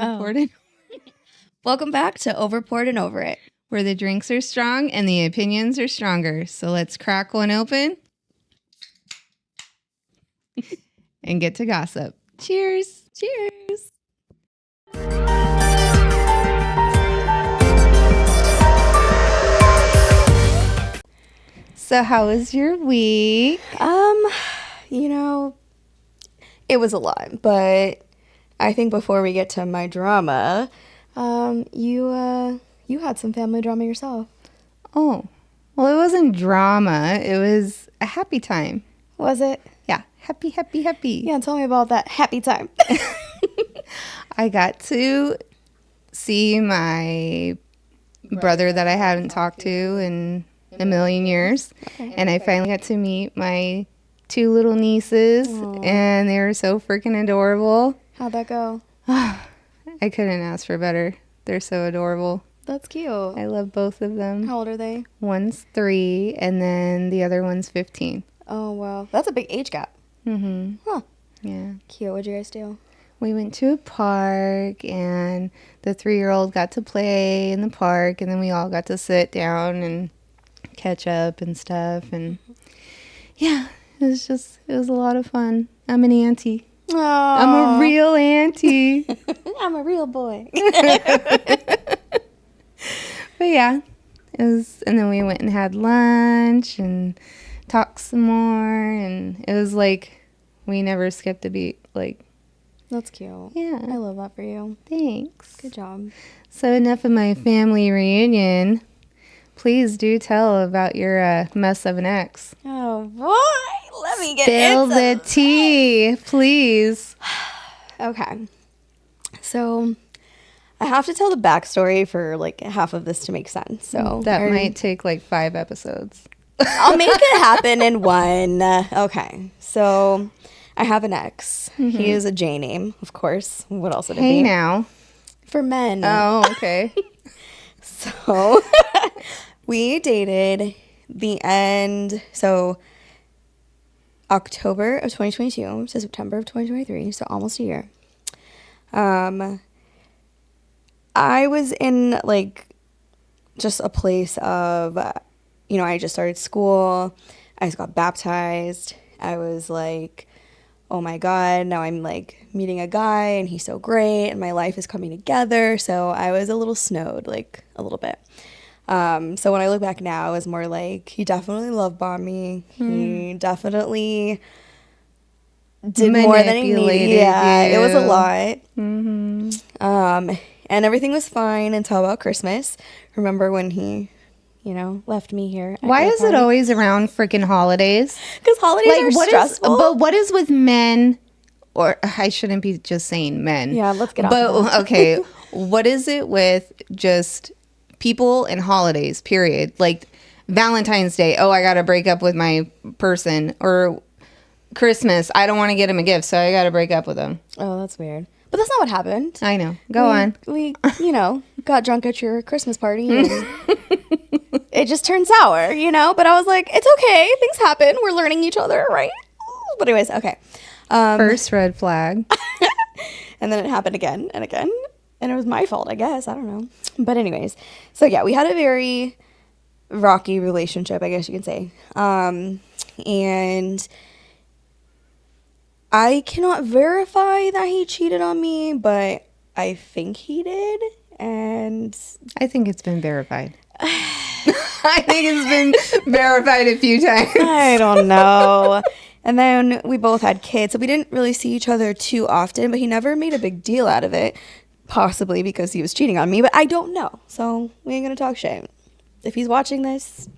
Overpoured and Welcome back to Overpoured and Over It. where the drinks are strong and the opinions are stronger. So let's crack one open and get to gossip. Cheers. Cheers. So how was your week? It was a lot, but I think before we get to my drama, you had some family drama yourself. Oh, well, it wasn't drama. It was a happy time. Was it? Yeah. Happy. Yeah, tell me about that happy time. I got to see my brother that I hadn't talked to in a million years. Okay. And I finally got to meet my two little nieces, and they were so freaking adorable. How'd that go? I couldn't ask for better. They're so adorable. That's cute. I love both of them. How old are they? One's 3, and then the other one's 15. Oh, wow. That's a big age gap. Mm-hmm. Huh. Yeah. Cute. What'd you guys do? We went to a park, and the 3-year-old got to play in the park, and then we all got to sit down and catch up and stuff. And yeah, it was a lot of fun. I'm an auntie. Oh, I'm a real auntie. I'm a real boy. But yeah, it was, and then we went and had lunch and talked some more, and it was like we never skipped a beat. Like, That's cute. yeah, I love that for you. thanks. Good job. So enough of my family reunion. Please do tell about your mess of an ex. Oh, boy. Let me get Spill into the tea, please. Okay. So I have to tell the backstory for like half of this to make sense. So That might take like 5 episodes. I'll make it happen in one. Okay. So I have an ex. He is a J name, of course. What else would it Hey be? now. For men. Oh, okay. So we dated the end. So October of 2022 to September of 2023. So almost a year. I was in like just a place of, I just started school. I just got baptized. I was like, oh my God, now I'm like meeting a guy and he's so great and my life is coming together. So I was a little snowed, like a little bit. So when I look back now, it was more like he definitely love bombed me. He definitely did more than he needed. Yeah, it was a lot. Mm-hmm. And everything was fine until about Christmas. Remember when he, left me here? Why is it always around freaking holidays? Because holidays are stressful. But what is with men? Or I shouldn't be just saying men. Yeah, let's get off But of that. okay, what is it with just people and holidays? Period. Like Valentine's Day. Oh, I got to break up with my person. Or Christmas. I don't want to get him a gift, so I got to break up with him. Oh, that's weird. But that's not what happened. I know. Go on. We, got drunk at your Christmas party and it just turned sour, But I was like, it's okay. Things happen. We're learning each other, right? But anyways, okay. First red flag. And then it happened again and again. And it was my fault, I guess. I don't know. But anyways, so yeah, we had a very rocky relationship, I guess you can say. And I cannot verify that he cheated on me, but I think he did. And I think it's been verified. I think it's been verified a few times. I don't know. And then we both had kids, so we didn't really see each other too often, but he never made a big deal out of it, possibly because he was cheating on me, but I don't know. So we ain't gonna talk shit. If he's watching this,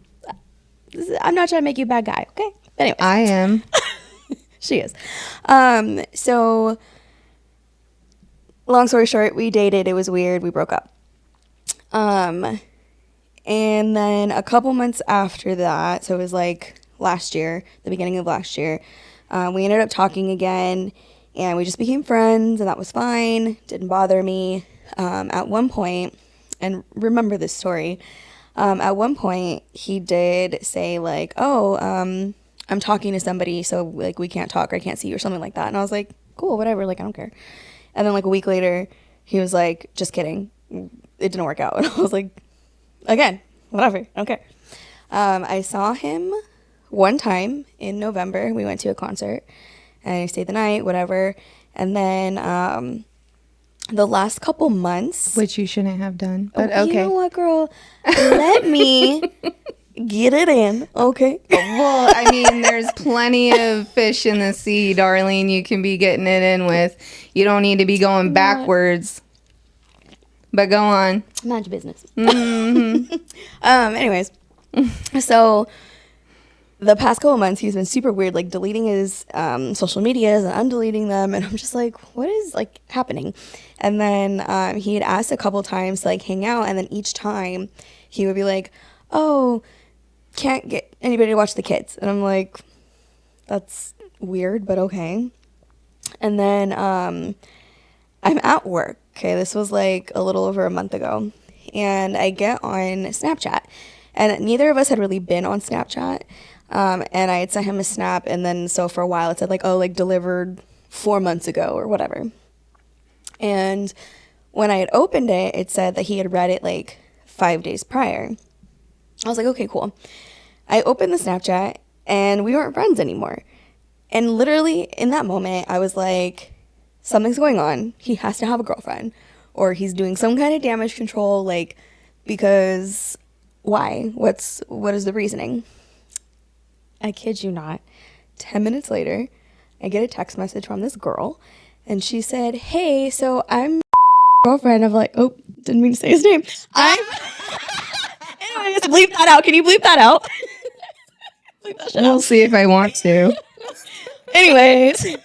I'm not trying to make you a bad guy, okay? But anyways. I am. She is. So long story short, we dated. It was weird. We broke up. And then a couple months after that, so it was like last year, the beginning of last year, we ended up talking again and we just became friends and that was fine. Didn't bother me. At one point, and remember this story, at one point he did say like, I'm talking to somebody, so like we can't talk or I can't see you or something like that. And I was like, cool, whatever, like I don't care. And then like a week later, He was like, just kidding. It didn't work out. And I was like, again, whatever. Okay. I saw him one time in November. We went to a concert and I stayed the night, whatever. And then the last couple months. Which you shouldn't have done. But okay. You know what, girl? Let me get it in. Okay. Well, I mean, there's plenty of fish in the sea, darling. You can be getting it in with. You don't need to be going backwards. But go on. Mind your business. Mm-hmm. Anyways, so the past couple months, he's been super weird, like deleting his social medias and undeleting them. And I'm just like, what is like happening? And then he had asked a couple times to like hang out. And then each time he would be like, oh, can't get anybody to watch the kids. And I'm like, that's weird, but okay. And then I'm at work. Okay, this was like a little over a month ago. And I get on Snapchat. And neither of us had really been on Snapchat. And I had sent him a snap. And then so for a while it said like, oh, like delivered 4 months ago or whatever. And when I had opened it, it said that he had read it like 5 days prior. I was like, okay, cool. I opened the Snapchat and we weren't friends anymore. And literally in that moment, I was like, something's going on. He has to have a girlfriend or he's doing some kind of damage control. Like, because why? What is the reasoning? I kid you not. 10 minutes later, I get a text message from this girl and she said, hey, so I'm girlfriend of like, oh, didn't mean to say his name. Anyways, bleep that out. Can you bleep that out? Bleep that shit We'll out. see if I want to. Anyways,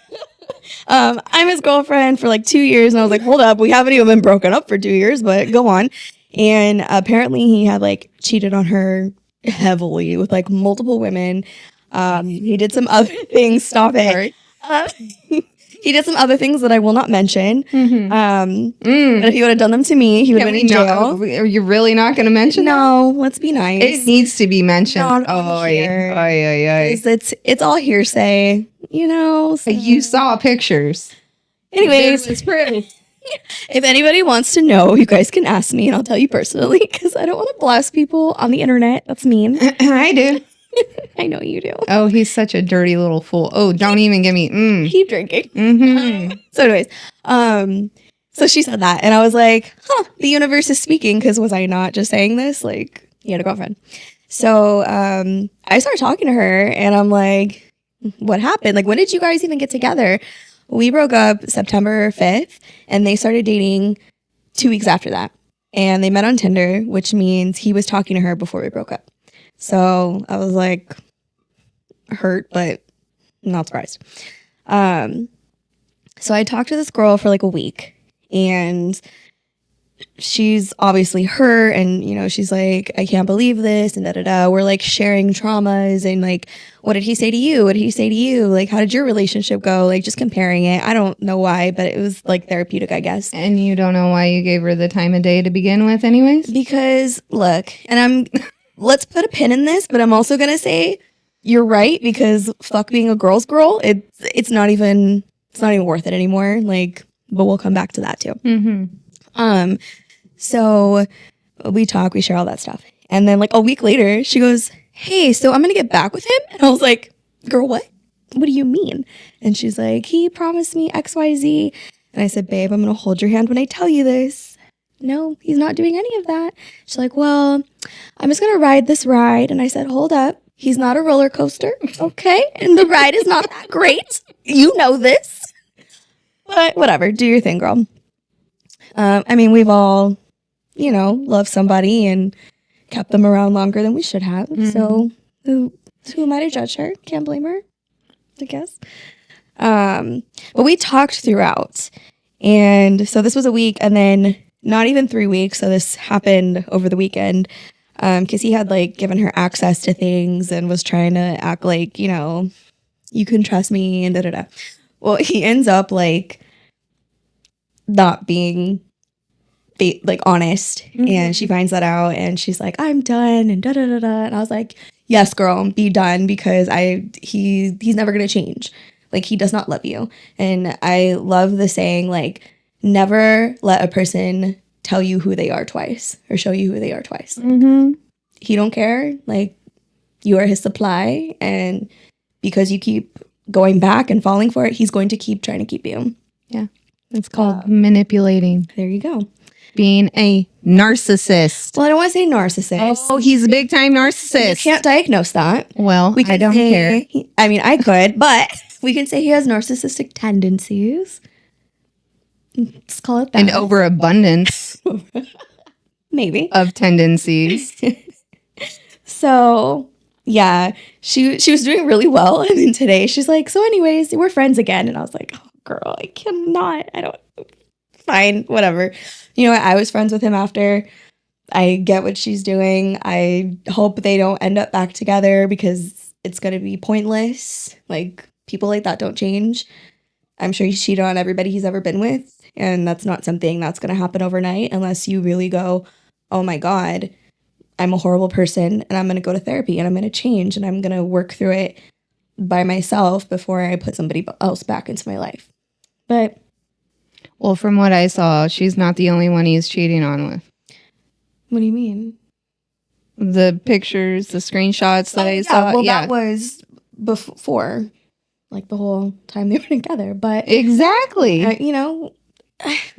I'm his girlfriend for like 2 years. And I was like, hold up. We haven't even been broken up for 2 years, but go on. And apparently he had like cheated on her heavily with like multiple women. He did some other things. Stop it. He did some other things that I will not mention. Mm-hmm. But if he would have done them to me, he would have been in jail. Are you really not going to mention No, let's be nice. It needs to be mentioned. It's all hearsay, you know. So. You saw pictures. Anyways, it's pretty. If anybody wants to know, you guys can ask me and I'll tell you personally because I don't want to blast people on the internet. That's mean. I do. I know you do. Oh, he's such a dirty little fool. Oh, don't even give me. Keep drinking. Mm-hmm. So anyways, so she said that and I was like, the universe is speaking because was I not just saying this? Like, he had a girlfriend. So I started talking to her and I'm like, what happened? Like, when did you guys even get together? We broke up September 5th and they started dating 2 weeks after that. And they met on Tinder, which means he was talking to her before we broke up. So I was like hurt, but not surprised. So I talked to this girl for like a week and she's obviously hurt and, you know, she's like, I can't believe this and da-da-da. We're like sharing traumas and like, what did he say to you? What did he say to you? Like, how did your relationship go? Like, just comparing it. I don't know why, but it was like therapeutic, I guess. And you don't know why you gave her the time of day to begin with anyways? Because look, and let's put a pin in this, but I'm also going to say you're right because fuck being a girl's girl. It's not even worth it anymore. Like, but we'll come back to that too. Mm-hmm. So we talk, we share all that stuff. And then like a week later, she goes, hey, so I'm going to get back with him. And I was like, girl, what? What do you mean? And she's like, he promised me XYZ. And I said, babe, I'm going to hold your hand when I tell you this. No, he's not doing any of that. She's like, well, I'm just going to ride this ride. And I said, hold up. He's not a roller coaster. Okay. And the ride is not that great. You know this. But whatever. Do your thing, girl. I mean, we've all, you know, loved somebody and kept them around longer than we should have. Mm-hmm. So who am I to judge her? Can't blame her, I guess. But we talked throughout. And so this was a week and then not even 3 weeks. So this happened over the weekend because he had like given her access to things and was trying to act like, you know, you can trust me and da-da-da. Well, he ends up like not being like honest. Mm-hmm. And she finds that out and she's like, I'm done and da-da-da-da. And I was like, yes, girl, be done because he's never going to change. Like, he does not love you. And I love the saying, like, never let a person tell you who they are twice or show you who they are twice. He don't care. Like, you are his supply, and because you keep going back and falling for it, he's going to keep trying to keep you. Yeah. It's called manipulating. There you go. Being a narcissist. Well, I don't want to say narcissist. Oh, he's a big time narcissist. You can't diagnose that. Well, I don't care. I mean, I could, but we can say he has narcissistic tendencies. Let's call it that. An overabundance Maybe. of tendencies. So, yeah, she was doing really well. And then today she's like, so anyways, we're friends again. And I was like, oh, girl, I cannot. I don't. Fine, whatever. You know what? I was friends with him after. I get what she's doing. I hope they don't end up back together because it's going to be pointless. Like, people like that don't change. I'm sure he's cheated on everybody he's ever been with. And that's not something that's going to happen overnight unless you really go, oh my God, I'm a horrible person and I'm going to go to therapy and I'm going to change and I'm going to work through it by myself before I put somebody else back into my life. But well, from what I saw, she's not the only one he's cheating on with. what do you mean? The pictures, the screenshots that I saw. Well, that was before, like, the whole time they were together. But exactly. you know,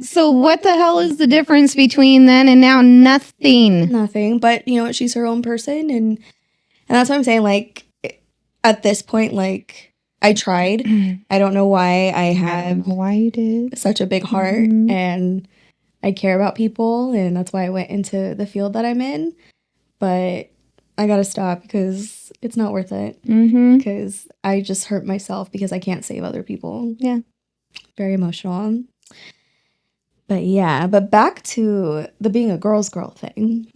so what the hell is the difference between then and now? Nothing. Nothing. But you know what? She's her own person, and that's what I'm saying. Like, at this point, like, I tried. I don't know why I have why you did such a big heart, and I care about people, and that's why I went into the field that I'm in. But I gotta stop because it's not worth it. Because I just hurt myself because I can't save other people. Yeah. Very emotional. But yeah, but back to the being a girl's girl thing.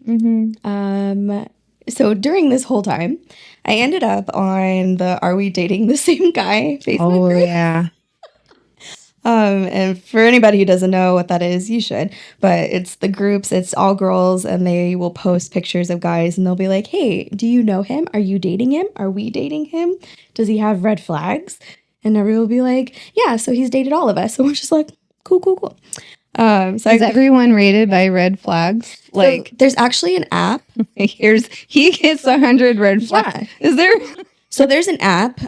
So during this whole time, I ended up on the Are We Dating the Same Guy Facebook group. Yeah. And for anybody who doesn't know what that is, you should. But it's the groups, it's all girls, and they will post pictures of guys, and they'll be like, hey, do you know him? Are you dating him? Are we dating him? Does he have red flags? And everyone will be like, yeah, so he's dated all of us. So we're just like, cool. So is everyone rated by red flags? Like, so there's actually an app. He gets 100 red flags. Yeah. Is there? So there's an app.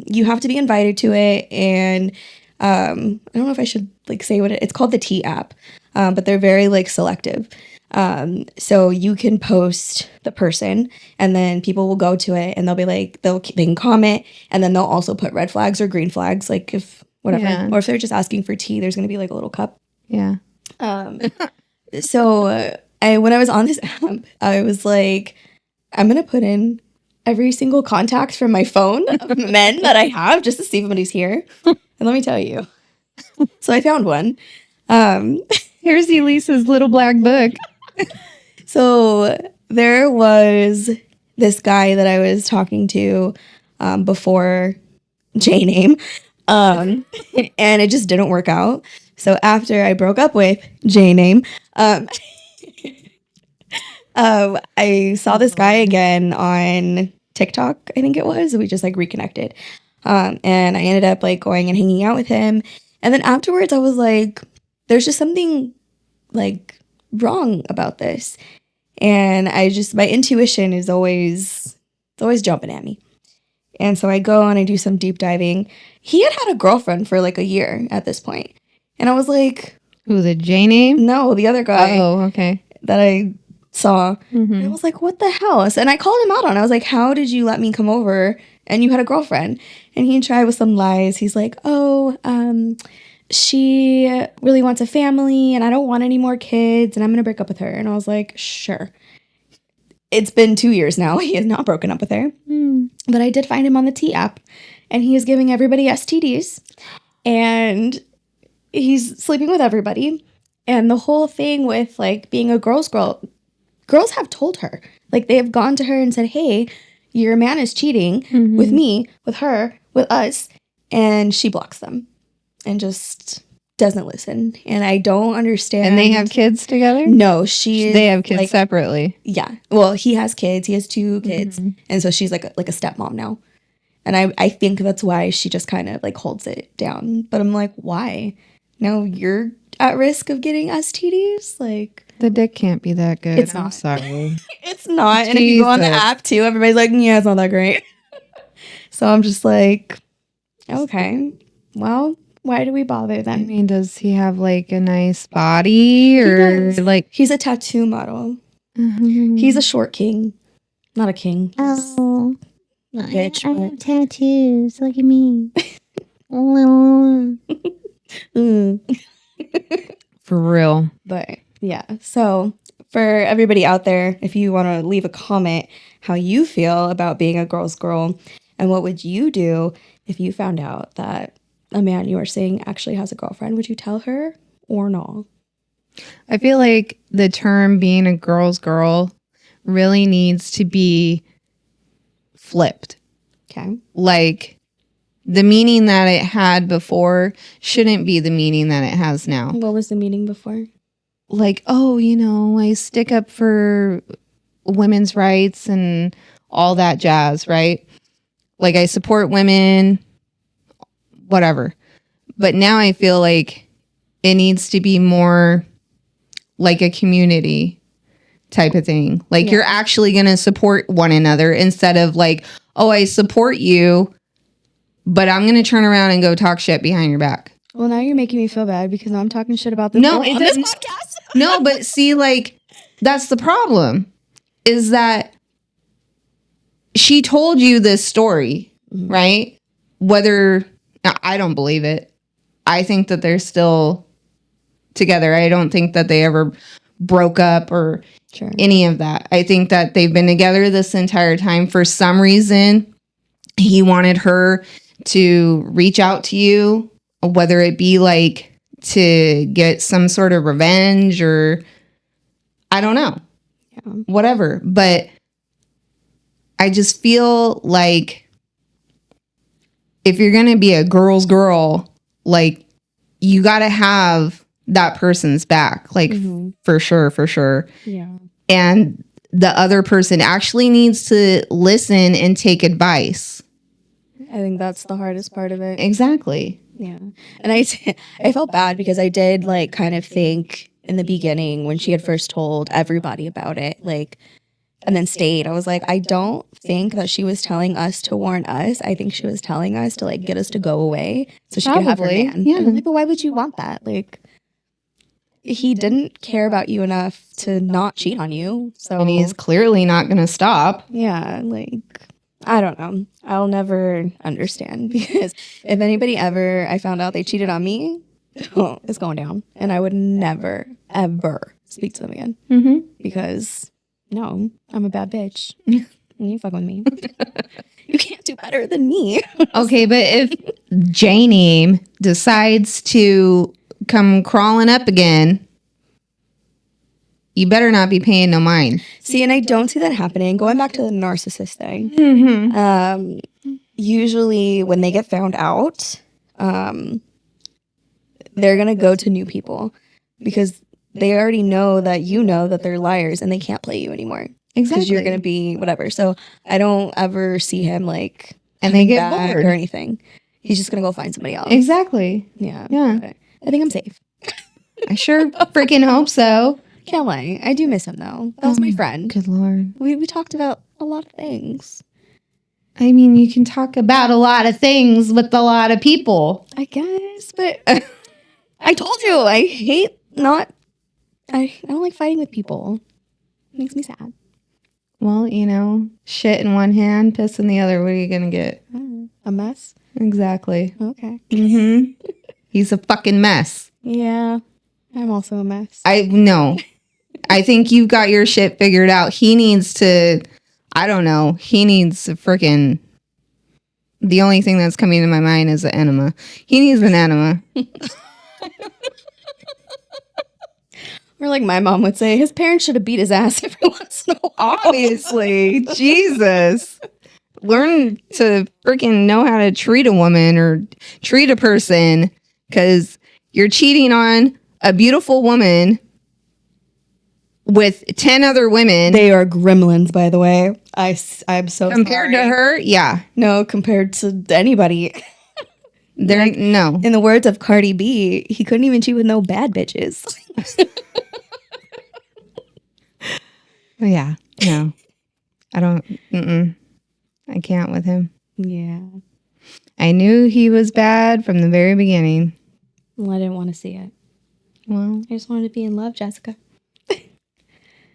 You have to be invited to it, and I don't know if I should like say what it's called, the T app. But they're very like selective. So you can post the person, and then people will go to it, and they'll be like, they can comment, and then they'll also put red flags or green flags, like if whatever, or if they're just asking for tea, there's gonna be like a little cup. Yeah. So when I was on this app, I was like, I'm going to put in every single contact from my phone of men that I have just to see if anybody's here. And let me tell you. So I found one. Here's Elise's little black book. So there was this guy that I was talking to before J-Name. And it just didn't work out. So after I broke up with J-Name, I saw this guy again on TikTok, I think it was. We just like reconnected. And I ended up like going and hanging out with him. And then afterwards I was like, there's just something like wrong about this. And my intuition is always jumping at me. And so I go and I do some deep diving. He had a girlfriend for like a year at this point. And I was like... Who, the J-Name? No, the other guy. Oh, okay. That I saw. And I was like, what the hell? And I called him out on it. I was like, how did you let me come over and you had a girlfriend? And he tried with some lies. He's like, she really wants a family and I don't want any more kids and I'm going to break up with her. And I was like, sure. It's been 2 years now. He has not broken up with her. But I did find him on the T app and he is giving everybody STDs and he's sleeping with everybody. And the whole thing with like being a girl's girl, girls have told her, like they have gone to her and said, hey, your man is cheating with me, with her, with us. And she blocks them and just doesn't listen. And I don't understand. And they have kids together? No, they have kids like, separately. Yeah. Well, he has kids. He has 2 kids. And so she's like a stepmom now. And I think that's why she just kind of like holds it down. But I'm like, why? No, you're at risk of getting STDs. Like, The dick can't be that good. It's I'm not. sorry. it's not. And if you go on the Jesus. app too, everybody's like, yeah, it's not that great. So I'm just like, okay, well, why do we bother I then? mean, does he have like a nice body He or does. like? He's a tattoo model. Mhm. He's a short king, not a king. Oh, Bitch, I but- have tattoos. Look at me. Mm. For real. But yeah, so for everybody out there, if you want to leave a comment how you feel about being a girl's girl and what would you do if you found out that a man you are seeing actually has a girlfriend, would you tell her or no? I feel like the term being a girl's girl really needs to be flipped. Okay. Like the meaning that it had before shouldn't be the meaning that it has now. What was the meaning before? Like, oh, you know, I stick up for women's rights and all that jazz, right? Like I support women, whatever. But now I feel like it needs to be more like a community type of thing. Like you're actually going to support one another instead of like, oh, I support you, but I'm going to turn around and go talk shit behind your back. Well, now you're making me feel bad because now I'm talking shit about this No, girl it on this doesn't. podcast. No, but see, like, that's the problem is that she told you this story, right? Whether I don't believe it. I think that they're still together. I don't think that they ever broke up or Sure. any of that. I think that they've been together this entire time. For some reason, he wanted her to reach out to you, whether it be like to get some sort of revenge or I don't know, whatever. But I just feel like if you're going to be a girl's girl, like you got to have that person's back, like for sure. Yeah. And the other person actually needs to listen and take advice. I think that's the hardest part of it. Exactly. Yeah. And I felt bad because I did like kind of think in the beginning when she had first told everybody about it, like, and then stayed, I was like, I don't think that she was telling us to warn us. I think she was telling us to like get us to go away so she could have her Probably, man. yeah. And I'm like, but why would you want that? Like, he didn't care about you enough to not cheat on you. So And he's clearly not going to stop. yeah, like, I don't know. I'll never understand because if anybody ever, I found out they cheated on me, it's going down. And I would never, ever speak to them again. Mm-hmm. Because, no, I'm a bad bitch. And you fuck with me. You can't do better than me. Okay, but if Janie decides to come crawling up again, you better not be paying no mind. See, and I don't see that happening. Going back to the narcissist thing. Mm-hmm. Usually when they get found out, they're going to go to new people because they already know that they're liars and they can't play you anymore. Because Exactly. you're going to be whatever. So I don't ever see him like And they get back bored. or anything. He's just going to go find somebody else. Exactly. Yeah. Yeah. But I think I'm safe. I sure freaking hope so. Can't lie. I do miss him though. That was my friend. Good Lord. We talked about a lot of things. I mean, you can talk about a lot of things with a lot of people. I guess, but I told you I don't like fighting with people. It makes me sad. Well, you know, shit in one hand, piss in the other. What are you going to get? A mess? Exactly. Okay. Mm-hmm. He's a fucking mess. Yeah. I'm also a mess. I know. I think you've got your shit figured out. He needs to, I don't know. He needs a freaking, the only thing that's coming to my mind is an enema. He needs an enema. Or like my mom would say, his parents should have beat his ass every once in a while. Obviously. Jesus. Learn to freaking know how to treat a woman or treat a person because you're cheating on a beautiful woman with 10 other women. They are gremlins, by the way. I'm so compared sorry. to her. Yeah. No, compared to anybody. There, no. In the words of Cardi B, he couldn't even cheat with no bad bitches. Yeah, no. I don't, I can't with him. Yeah. I knew he was bad from the very beginning. Well, I didn't want to see it. Well, I just wanted to be in love, Jessica.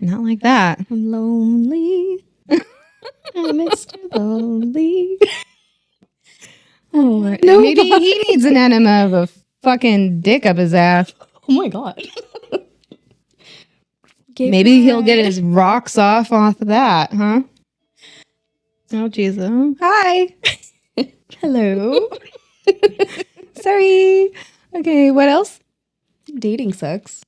not like that. I'm lonely. I'm Mr. Lonely. Oh, No, maybe he needs an enema of a fucking dick up his ass. Oh my god. Maybe he'll get his rocks off of that, huh? Oh, Jesus. Hi. Hello. Sorry. Okay, what else? Dating sucks.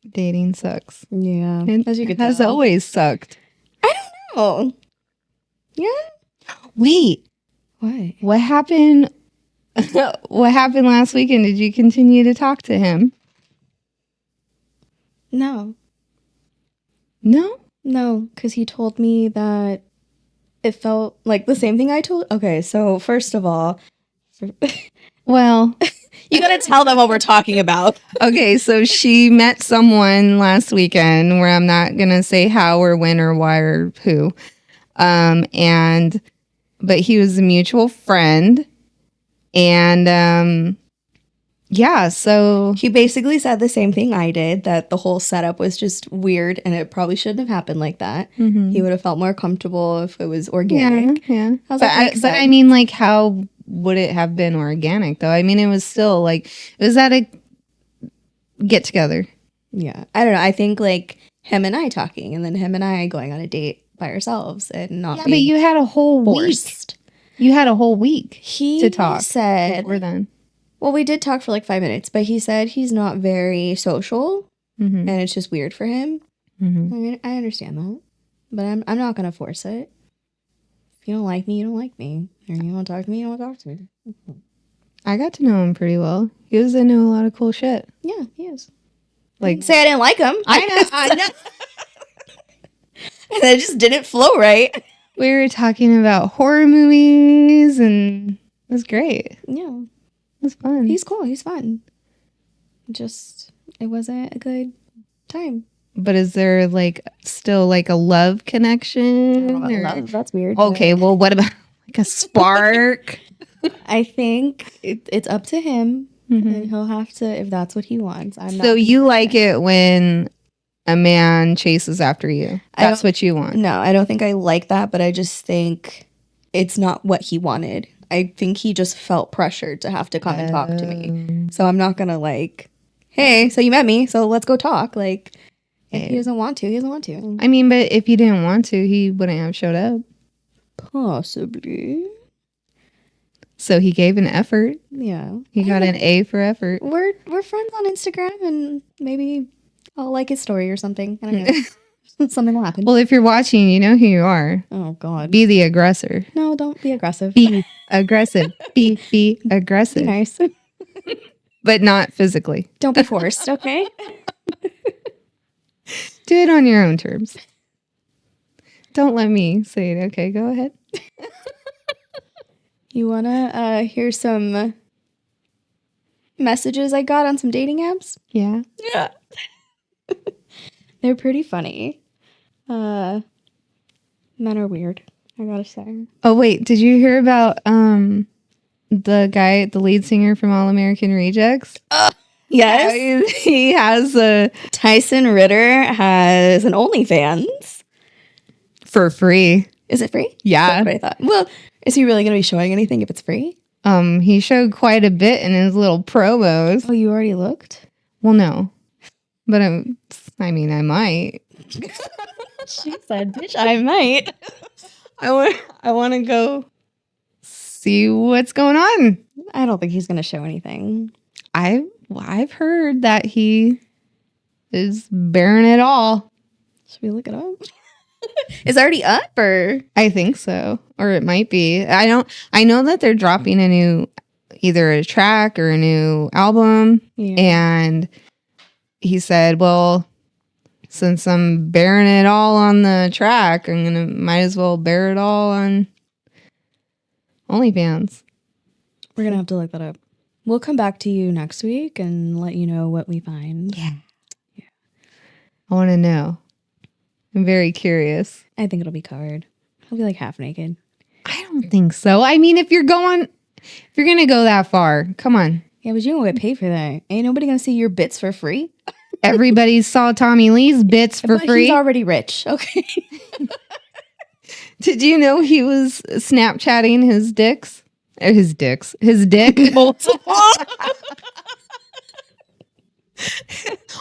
Dating sucks. Yeah. It As you could has tell. always sucked. I don't know. Yeah. Wait, What? what happened? What happened last weekend? Did you continue to talk to him? No. No? No, because he told me that it felt like the same thing I told. Okay, so first of all, Well, you gotta tell them what we're talking about. okay, so she met someone last weekend where I'm not going to say how or when or why or who. But he was a mutual friend. And, yeah, so He basically said the same thing I did, that the whole setup was just weird and it probably shouldn't have happened like that. He would have felt more comfortable if it was organic. yeah. I was But like, makes but I sense. mean, like, how would it have been organic, though? I mean, it was still, like, it was at a get-together. Yeah. I don't know. I think like him and I talking and then him and I going on a date by ourselves and not Yeah, but being you had a whole forced. week. You had a whole week He to talk said, before then. well, we did talk for like 5 minutes, but he said he's not very social Mm-hmm. and it's just weird for him. Mm-hmm. I mean, I understand that, but I'm not gonna force it. If you don't like me, you don't like me. Or you want to talk to me, you don't want to talk to me. I got to know him pretty well. He was into a lot of cool shit. Yeah, he is. Like, Say I didn't like him. I know. And it just didn't flow right. We were talking about horror movies, and it was great. Yeah, It was fun. he's cool. He's fun. Just, it wasn't a good time. But is there like still like a love connection? or- That's weird. Okay, well, what about like a spark? I think it's up to him, Mhm. and he'll have to, if that's what he wants. I'm not. So you like it when a man chases after you? I That's what you want. No, I don't think I like that, but I just think it's not what he wanted. I think he just felt pressured to have to come and talk to me. So I'm not gonna like, hey, so you met me, so let's go talk. Like, if he doesn't want to, he doesn't want to. I mean, but if he didn't want to, he wouldn't have showed up. Possibly. So he gave an effort. Yeah. He got an A for effort. We're friends on Instagram, and maybe I'll like his story or something. I don't know. Something will happen. Well, if you're watching, you know who you are. Oh God. Be the aggressor. No, don't be aggressive. Be aggressive. Be aggressive. Be nice. But not physically. Don't be forced, okay? Do it on your own terms. Don't let me say it. Okay, go ahead. You wanna hear some messages I got on some dating apps? Yeah. Yeah. They're pretty funny. Men are weird, I gotta say. Oh, wait. Did you hear about the guy, the lead singer from All American Rejects? Yes. He has a... Tyson Ritter has an OnlyFans. For free. Is it free? Yeah. That's what I thought. Well, is he really gonna be showing anything if it's free? He showed quite a bit in his little promos. Oh, you already looked? Well, no. But I mean, I might. She said, bitch, I might. I want to go see what's going on. I don't think he's gonna show anything. I've heard that he is bearing it all. Should we look it up? Is it already up or? I think so, or it might be. I know that they're dropping a new, either a track or a new album, Yeah. and he said, "Well, since I'm bearing it all on the track, might as well bear it all on OnlyFans." We're going to have to look that up. We'll come back to you next week and let you know what we find. Yeah. I want to know. I'm very curious. I think it'll be covered. He'll be like half naked. I don't think so. I mean, if you're going to go that far, come on. Yeah, but you don't get paid for that. Ain't nobody going to see your bits for free. Everybody saw Tommy Lee's bits for free. He's already rich. Okay. Did you know he was Snapchatting his dicks? His dick. Multiple.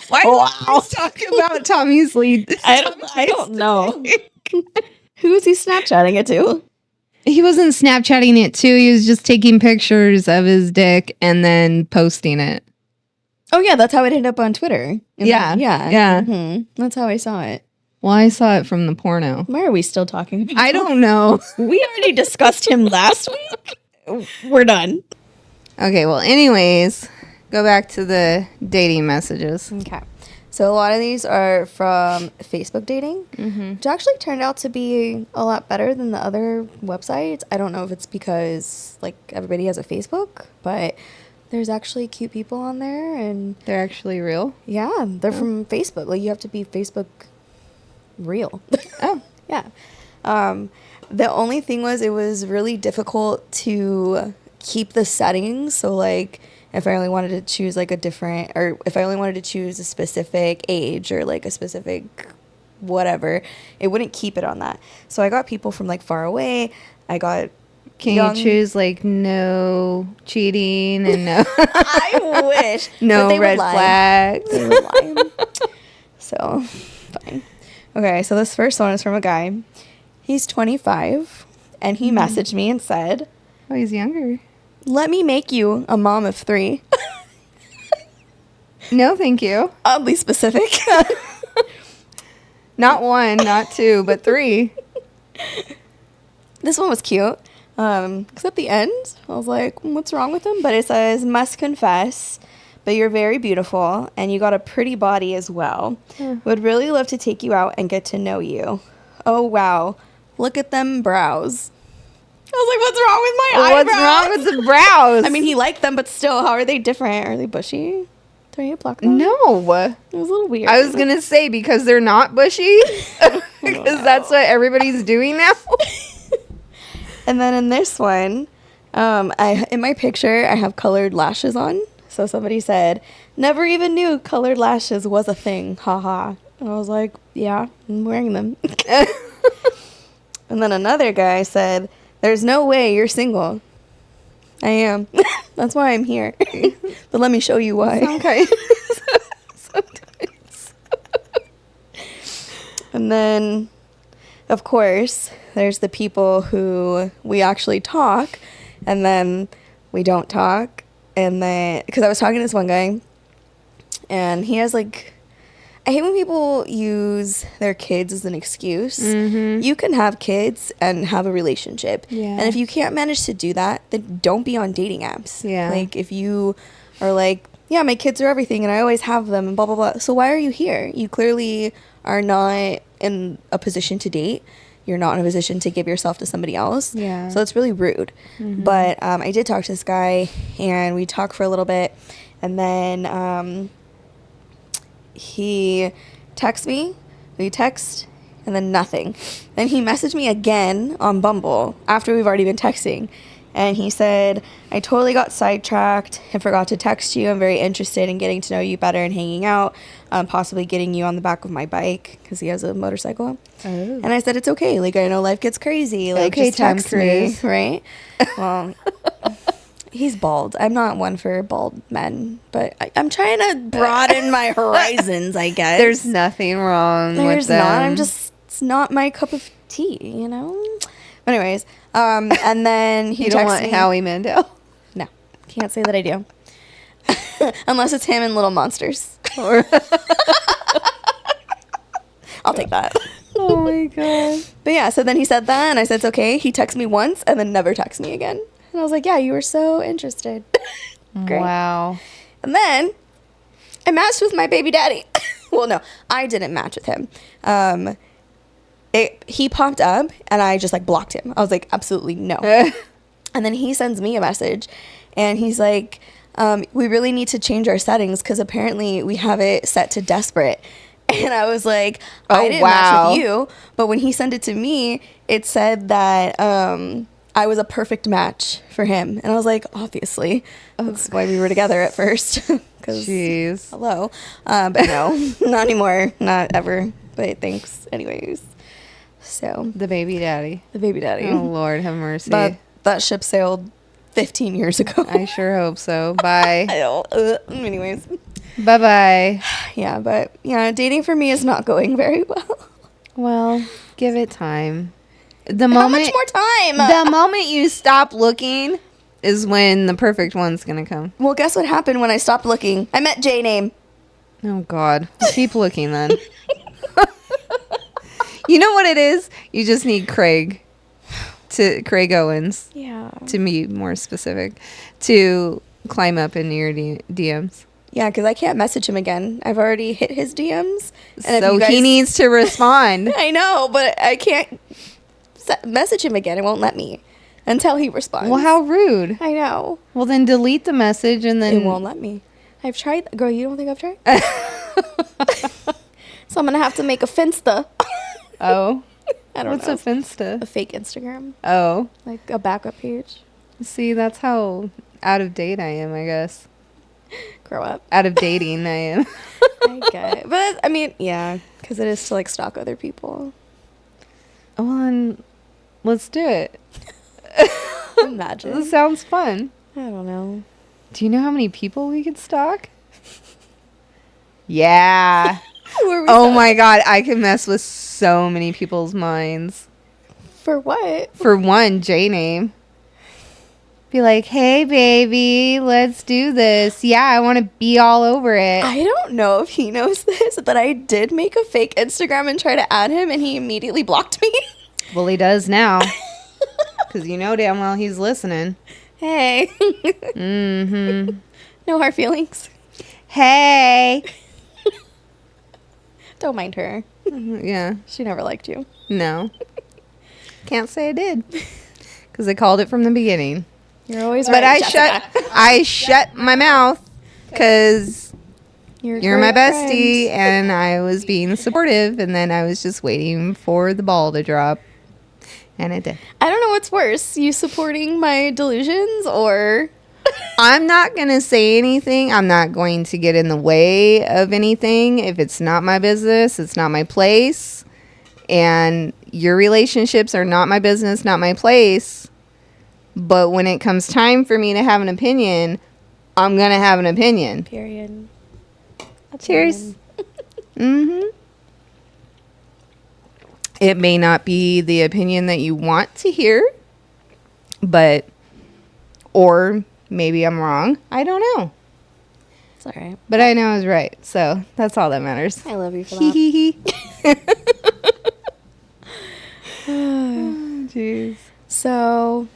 Why do you talk about Tommy's lead? I don't know. Who is he Snapchatting it to? He wasn't Snapchatting it too. He was just taking pictures of his dick and then posting it. Oh, yeah. That's how it ended up on Twitter. Yeah. Mm-hmm. That's how I saw it. Well, I saw it from the porno. Why are we still talking about I don't know. We already discussed him last week. We're done. Okay, well, anyways, go back to the dating messages. Okay. So a lot of these are from Facebook dating, which actually turned out to be a lot better than the other websites. I don't know if it's because, like, everybody has a Facebook, but there's actually cute people on there, and They're actually real? yeah, they're from Facebook. Like, you have to be Facebook real. Oh. Yeah. The only thing was it was really difficult to keep the settings. So, like, if I only wanted to choose, like, if I only wanted to choose a specific age or, like, a specific whatever, it wouldn't keep it on that. So I got people from, like, far away. I got Can you choose, like, no cheating and no... I wish. No But red flags. They would lie. So, fine. Okay, so this first one is from a guy. He's 25, and he messaged me and said, Oh, he's younger. "Let me make you a mom of 3. No, thank you. Oddly specific. Not 1, not 2, but 3. This one was cute. Except the end, I was like, what's wrong with him? But it says, "Must confess, but you're very beautiful, and you got a pretty body as well. Would really love to take you out and get to know you. Oh, wow. Look at them brows." I was like, what's wrong with my eyebrows? What's wrong with the brows? I mean, he liked them, but still, how are they different? Are they bushy? Do I need to pluck them? No. It was a little weird. I was going to say because they're not bushy. Because that's what everybody's doing now. And then in this one, in my picture, I have colored lashes on. So somebody said, "Never even knew colored lashes was a thing. Haha." And I was like, yeah, I'm wearing them. And then another guy said, "There's no way you're single." I am. That's why I'm here. But let me show you why. Okay. Sometimes. And then, of course, there's the people who we actually talk, and then we don't talk. And then, because I was talking to this one guy, and he has, like, I hate when people use their kids as an excuse. You can have kids and have a relationship. Yeah. And if you can't manage to do that, then don't be on dating apps. Yeah. Like, if you are like, yeah, my kids are everything and I always have them and blah, blah, blah. So why are you here? You clearly are not in a position to date. You're not in a position to give yourself to somebody else. Yeah. So it's really rude. But I did talk to this guy, and we talked for a little bit. And then he texts me. We text, and then nothing. Then he messaged me again on Bumble after we've already been texting. And he said, "I totally got sidetracked and forgot to text you. I'm very interested in getting to know you better and hanging out, possibly getting you on the back of my bike," because he has a motorcycle. Oh. And I said, "It's okay. Like, I know life gets crazy. Like, Okay, just text Tom me," Cruise. right? Well, he's bald. I'm not one for bald men, but I'm trying to broaden my horizons, I guess. There's nothing wrong There's with them. not. It's not my cup of tea, you know? But anyways, and then he You don't texts want me. Howie Mandel? No, can't say that I do. Unless it's him in Little Monsters. Or I'll take that. oh my god. But yeah, so then he said that, and I said, it's okay. He texted me once, and then never texted me again. And I was like, yeah, you were so interested. Great. Wow. And then I matched with my baby daddy. Well, no, I didn't match with him. He popped up, and I just, like, blocked him. I was like, absolutely no. And then he sends me a message, And he's like, we really need to change our settings because apparently we have it set to desperate. And I was like, I didn't match with you. But when he sent it to me, it said that I was a perfect match for him. And I was like, obviously. That's why we were together at first. Jeez. Hello. But no, not anymore. Not ever. But thanks anyways. So. The baby daddy. Oh, Lord, have mercy. But that ship sailed 15 years ago. I sure hope so. Bye. I don't. Anyways. Bye-bye. Yeah, but yeah, dating for me is not going very well. Well, give it time. How much more time? The moment you stop looking is when the perfect one's gonna come. Well, guess what happened when I stopped looking? I met J-Name. Oh, God. Keep looking then. You know what it is? You just need Craig Owens. Yeah. To be more specific, to climb up into your DMs. Yeah, because I can't message him again. I've already hit his DMs. And So he needs to respond. I know, but I can't message him again. It won't let me until he responds. Well, how rude. I know. Well, then delete the message and then... It won't let me. I've tried. Girl, you don't think I've tried? So I'm going to have to make a Finsta. Oh. I don't know. What's a Finsta? A fake Instagram. Oh. Like a backup page. See, that's how out of date I am, I guess. Grow up. Out of dating I am. I get it. But, I mean, yeah. Because it is to, like, stalk other people. Well, then, let's do it. Imagine. This sounds fun. I don't know. Do you know how many people we could stalk? Yeah. Oh my God, I can mess with so many people's minds. For what? For one, J-Name. Be like, hey, baby, let's do this. Yeah, I want to be all over it. I don't know if he knows this, but I did make a fake Instagram and try to add him, and he immediately blocked me. Well, he does now. Because you know damn well he's listening. Hey. Mm-hmm. No hard feelings. Hey. Don't mind her. Yeah. She never liked you. No. Can't say I did. Because I called it from the beginning. You're always but right, I shut my mouth because you're my bestie and I was being supportive and then I was just waiting for the ball to drop. And it did. I don't know what's worse, you supporting my delusions or... I'm not going to say anything. I'm not going to get in the way of anything. If it's not my business, it's not my place. And your relationships are not my business, not my place. But when it comes time for me to have an opinion, I'm going to have an opinion. Period. Cheers. Mm-hmm. It may not be the opinion that you want to hear, but, or maybe I'm wrong. I don't know. It's all right. But I know I was right, so that's all that matters. I love you for that. Jeez. So,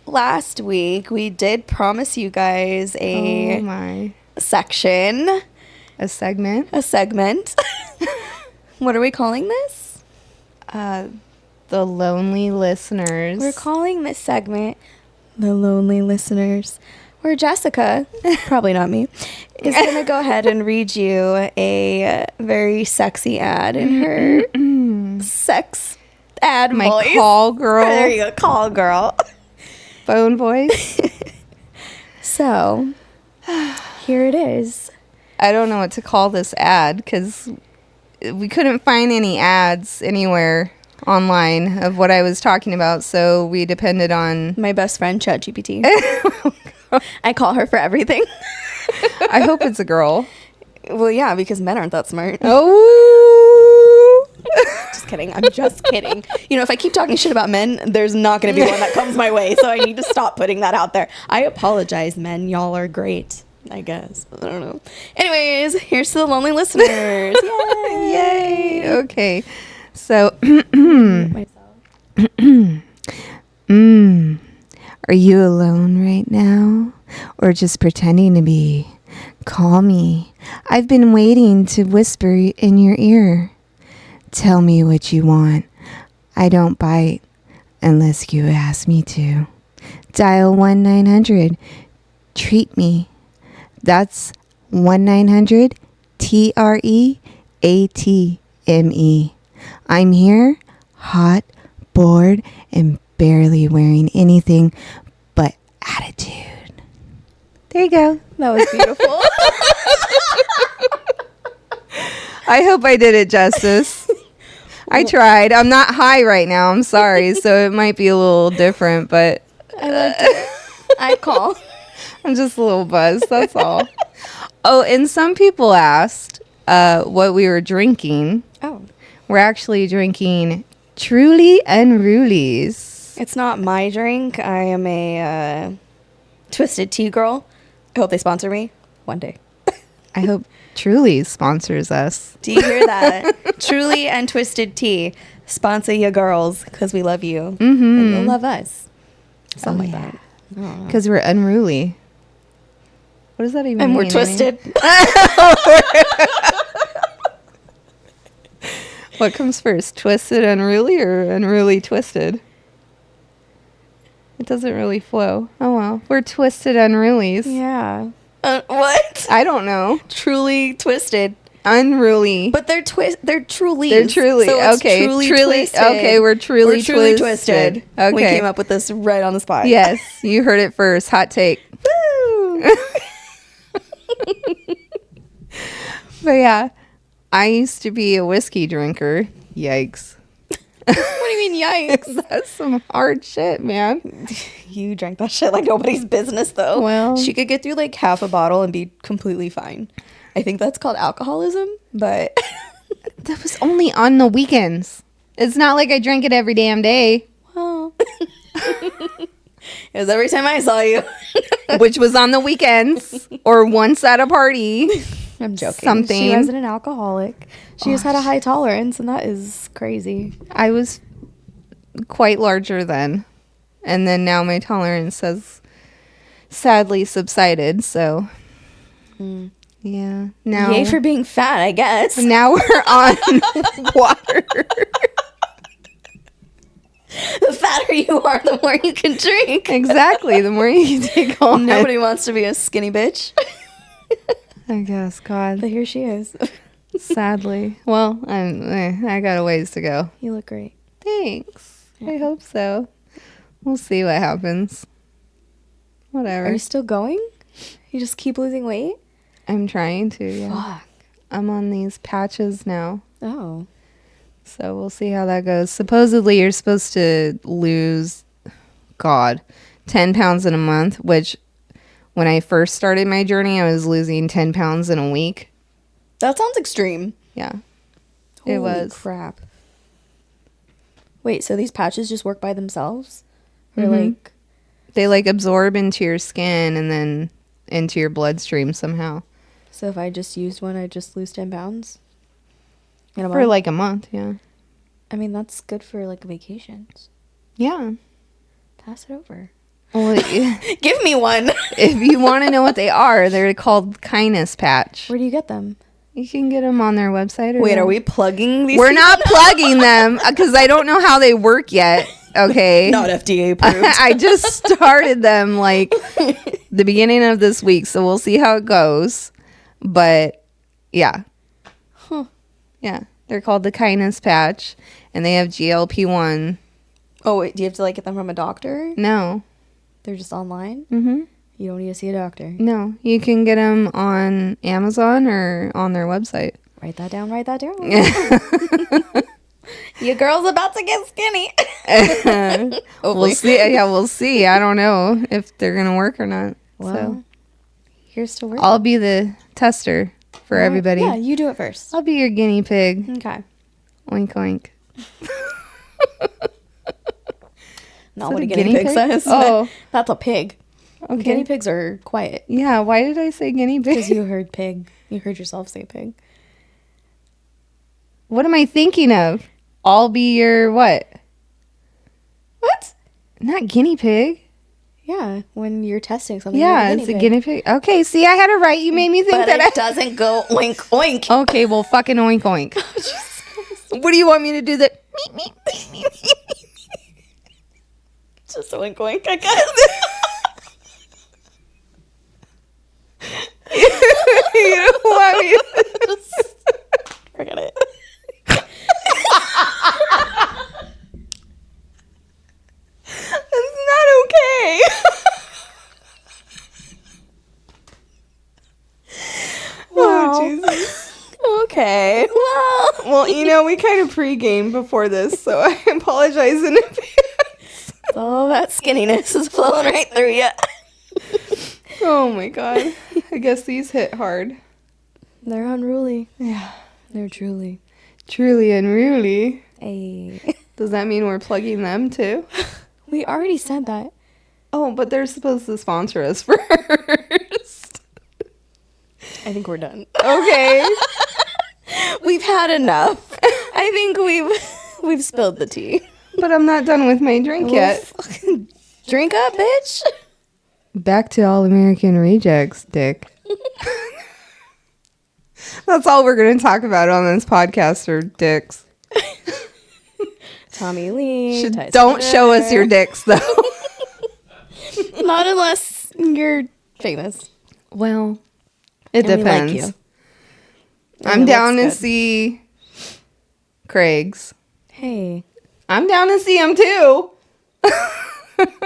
last week we did promise you guys a section. A segment. A segment. What are we calling this? The Lonely Listeners. We're calling this segment The Lonely Listeners, where Jessica, probably not me, is going to go ahead and read you a very sexy ad in her sex ad My voice. call girl. There you go, call girl. Phone voice. So, here it is. I don't know what to call this ad because we couldn't find any ads anywhere online of what I was talking about, so we depended on My best friend, ChatGPT. I call her for everything. I hope it's a girl. Well, yeah, because men aren't that smart. Oh. Just kidding. I'm just kidding. You know, if I keep talking shit about men, there's not going to be one that comes my way, so I need to stop putting that out there. I apologize, men. Y'all are great, I guess. I don't know. Anyways, here's to the lonely listeners. Yay! Yay. Okay. So, are you alone right now? Or just pretending to be? Call me. I've been waiting to whisper in your ear. Tell me what you want. I don't bite unless you ask me to. Dial 1-900. treat me. That's 1-900-TREATME. I'm here, hot, bored, and barely wearing anything but attitude. There you go. That was beautiful. I hope I did it justice. I tried. I'm not high right now. I'm sorry. So it might be a little different, but I liked it. I call. I'm just a little buzzed. That's all. Oh, and some people asked what we were drinking. Oh. We're actually drinking Truly Unrulies. It's not my drink. I am a Twisted Tea girl. I hope they sponsor me one day. I hope Truly sponsors us. Do you hear that? Truly and Twisted Tea. Sponsor your girls because we love you. Mm-hmm. And you'll love us. Something like that. Because we're unruly. What does that even mean? And we're twisted. What comes first? Twisted unruly or unruly twisted? It doesn't really flow. Oh well. We're twisted unrulies. Yeah. What? I don't know. Truly twisted. Unruly. But they're truly. They're truly. So it's okay. Truly twisted. Okay, we're truly twisted. Okay. We came up with this right on the spot. Yes, you heard it first. Hot take. Woo! But yeah, I used to be a whiskey drinker. Yikes. What do you mean, yikes? That's some hard shit, man. You drank that shit like nobody's business, though. Well, she could get through like half a bottle and be completely fine. I think that's called alcoholism, but that was only on the weekends. It's not like I drank it every damn day. well, it was every time I saw you. Which was on the weekends or once at a party. I'm joking. Something. She wasn't an alcoholic. She just had a high tolerance, and that is crazy. I was quite larger then. And then now my tolerance has sadly subsided. So, yeah. Now, Yay for being fat, I guess. Now we're on water. The fatter you are, the more you can drink. Exactly. The more you take on. Nobody wants to be a skinny bitch. I guess, God. But here she is. Sadly. Well, I got a ways to go. You look great. Thanks. Yeah. I hope so. We'll see what happens. Whatever. Are you still going? You just keep losing weight? I'm trying to, yeah. Fuck. I'm on these patches now. Oh. So we'll see how that goes. Supposedly you're supposed to lose, 10 pounds in a month, which when I first started my journey, I was losing 10 pounds in a week. That sounds extreme. Yeah. Holy it was. Crap. Wait, so these patches just work by themselves? Or like... They like absorb into your skin and then into your bloodstream somehow. So if I just used one, I'd just lose 10 pounds? For like a month, yeah. I mean, that's good for like vacations. Yeah. Pass it over. Well, give me one. If you want to know what they are, they're called kindness patch. Where do you get them? You can get them on their website. Wait, are we plugging these? We're not plugging them because I don't know how they work yet. Okay. Not FDA approved. I just started them like the beginning of this week, so we'll see how it goes. But yeah. Huh. Yeah. They're called the kindness patch and they have GLP-1. Oh, wait, do you have to like get them from a doctor? No. They're just online? Mm-hmm. You don't need to see a doctor? No. You can get them on Amazon or on their website. Write that down. Your girl's about to get skinny. We'll see. Yeah, we'll see. I don't know if they're going to work or not. Well, so here's to work. I'll be the tester for everybody. Yeah, you do it first. I'll be your guinea pig. Okay. Oink, oink. Not what a guinea pig says. Oh. That's a pig. Okay. Guinea pigs are quiet. Yeah, why did I say guinea pig? Because you heard pig. You heard yourself say pig. What am I thinking of? I'll be your what? What? Not guinea pig. Yeah, when you're testing something. Yeah, it's a guinea pig. Okay, see, I had it right. You made me think but it doesn't go oink, oink. Okay, well, fucking oink, oink. Oh, Jesus Christ. What do you want me to do? That just oink, oink, I guess. You don't want me to... Forget it. It's not okay. Oh, Jesus. Okay. Well, you know, we kind of pre-gamed before this, so I apologize in advance. All that skinniness is flowing right through you. Oh, my God. I guess these hit hard. They're unruly. Yeah. They're truly. Truly and really. Hey. Does that mean we're plugging them, too? We already said that. Oh, but they're supposed to sponsor us first. I think we're done. Okay. We've had enough. I think we've spilled the tea. But I'm not done with my drink yet. Drink up, bitch. Back to All American Rejects, Dick. That's all we're going to talk about on this podcast are dicks. Tommy Lee. Tyson Don't Ritter. show us your dicks, though. Not unless you're famous. Well, it And we like depends. you. I'm it down to looks good. see Craig's. Hey, I'm down to see him, too.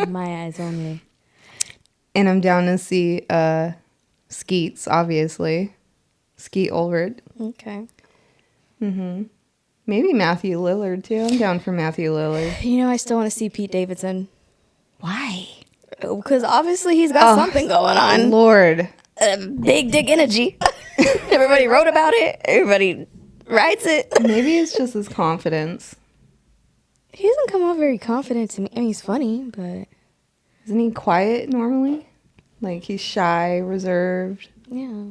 my eyes only. And I'm down to see Skeets, obviously. Skeet Ulrich. Okay. Mm-hmm. Maybe Matthew Lillard, too. I'm down for Matthew Lillard. You know, I still want to see Pete Davidson. Why? Because obviously he's got something going on. Lord. Big dick energy. Everybody wrote about it. Everybody writes it. Maybe it's just his confidence. He doesn't come off very confident to me. I mean, he's funny, but Isn't he quiet normally? Like he's shy, reserved. yeah.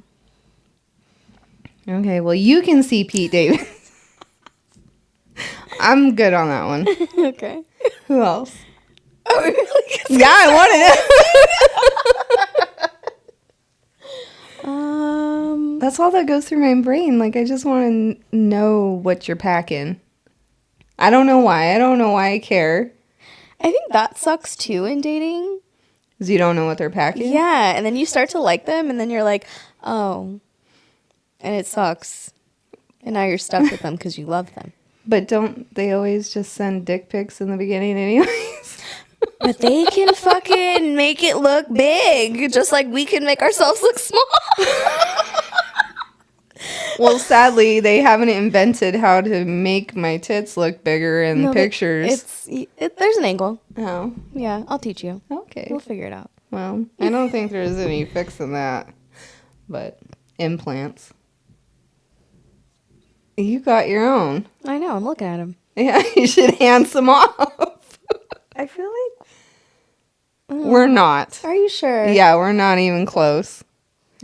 Okay, well you can see Pete Davidson. I'm good on that one. Okay. Who else? Oh, really? Yeah, I wanted it. That's all that goes through my brain. Like, I just want to know what you're packing. I don't know why. I don't know why I care. I think that sucks too in dating. Because you don't know what they're packing? Yeah, and then you start to like them, and then you're like, oh, and it sucks. And now you're stuck with them because you love them. But don't they always just send dick pics in the beginning anyways? But they can fucking make it look big, just like we can make ourselves look small. Well, sadly, they haven't invented how to make my tits look bigger in No, pictures. There's an angle. Oh, Yeah, I'll teach you. okay. We'll figure it out. Well, I don't think there's any fixing that. But implants. You got your own. I know, I'm looking at him. Yeah, you should hand some off. I feel like... We're not. Are you sure? Yeah, we're not even close.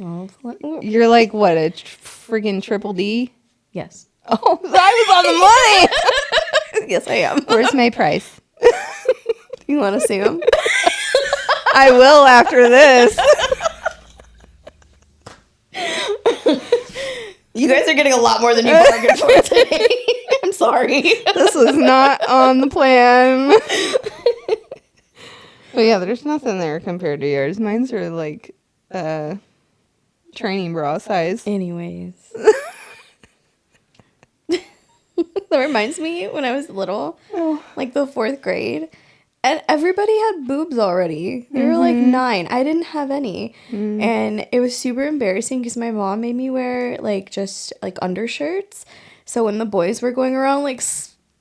Oh, You're like, what, a friggin' triple D? yes. Oh, I was on the money! Yes, I am. Where's my price? You want to see him? I will after this. You guys are getting a lot more than you bargained for today. I'm sorry. This was not on the plan. But yeah, there's nothing there compared to yours. Mine's are like training bra size. Anyways. That reminds me when I was little, like the 4th grade, and everybody had boobs already. They were like 9. I didn't have any. And it was super embarrassing because my mom made me wear like just like undershirts. So when the boys were going around like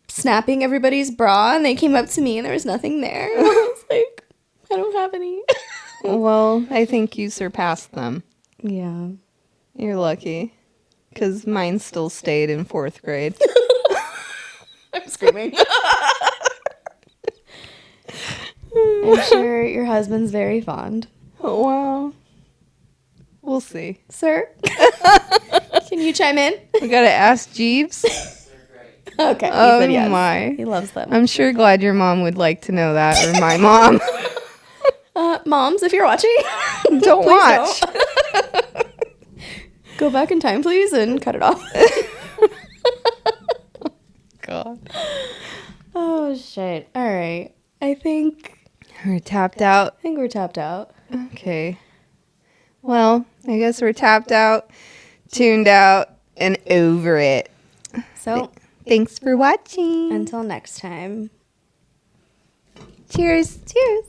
snapping everybody's bra and they came up to me and there was nothing there, I was like, I don't have any. Well, I think you surpassed them. Yeah. You're lucky. Because mine still stayed in 4th grade. I'm screaming. I'm sure your husband's very fond. Oh, wow. We'll see. Sir, can you chime in? We gotta ask Jeeves. Okay. He Oh said yes. my. He loves them. I'm sure glad your mom would like to know that, or my mom. Moms, if you're watching, Don't please watch. don't. Go back in time, please, and cut it off. God. Oh, shit. All right. I think We're tapped out. we're tapped out. Okay. Well, I guess we're tapped out, tuned out, and over it. So, Thanks for watching. until next time. Cheers. Cheers.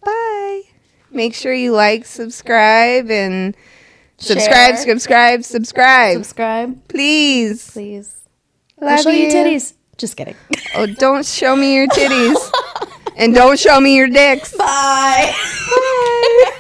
Bye. Make sure you like, subscribe, and Share. subscribe. Please. Please. Love I'll show you you. titties. Just kidding. Oh, don't show me your titties. And don't show me your dicks. Bye. Bye.